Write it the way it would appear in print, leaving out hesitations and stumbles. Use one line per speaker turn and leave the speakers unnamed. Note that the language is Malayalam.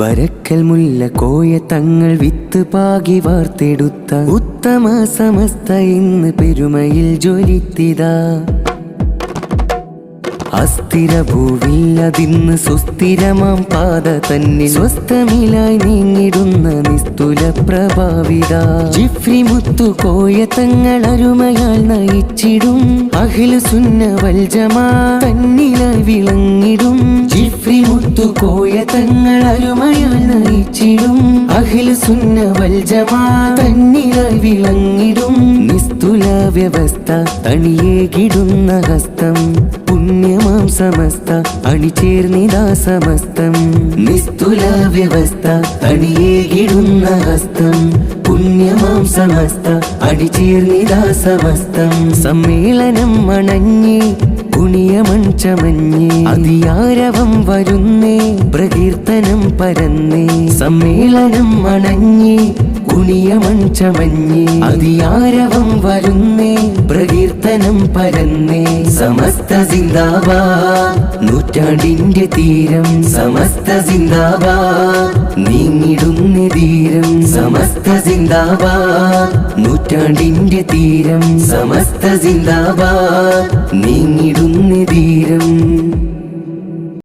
വരക്കൽ മുല്ല കോയ തങ്ങൾ വിത്ത് പാകി വാർത്തെടുത്ത ഉത്തമ സമസ്ത ഇന്ന് പെരുമയിൽ ജ്വലിത്തിതാ. അസ്ഥിര ഭൂവില്ലതിന്ന് സുസ്ഥിരമാം പാത തന്നിൽ സ്വസ്ഥമിലായി നീങ്ങിടുന്ന നിസ്തുല പ്രഭാവിത. ജിഫ്രി മുത്തു കോയ തങ്ങൾ അരുമയാൽ നയിച്ചിടും അഖില സുന്ന വൽ ജമാ തന്നിലായി വിളങ്ങിടും. ജിഫ്രി മുത്തു കോയ തങ്ങൾ അരുമയാൽ നയിച്ചിടും അഖില സുന്ന വൽ ജമാ തന്നിലായി വിളങ്ങിടും. നിസ്തുല വ്യവസ്ഥ തണിയേകിടുന്ന ഹസ്തം പുണ്യമാം സമസ്ത അണിചേർന്നിതാ സമസ്തം. നിസ്തുല വ്യവസ്ഥ തണിയേകിടുന്ന ഹസ്തം പുണ്യമാം സമസ്ത അണിചേർന്നിതാ സമസ്തം. സമ്മേളനം അണഞ്ഞേ പുണ്യമഞ്ചമഞ്ഞേ അതിയാരവം വരുന്നേ പ്രകീർത്തനം പരന്നേ. സമ്മേളനം അണഞ്ഞേ പുണ്യമഞ്ചമഞ്ഞേ അതിയാരവം വരുന്നേ പ്രകീർത്തനം പരന്നേ. സമസ്ത സിന്ദാബാദ് നൂറ്റാണ്ടിന്റെ തീരം. സമസ്ത സിന്ദാബാദ് നീങ്ങിടുന്ന ധീരം. സമസ്ത സിന്ദാബാദ് നൂറ്റാണ്ടിന്റെ തീരം. സമസ്ത സിന്ദാബാദ് നീങ്ങിടുന്ന ധീരം.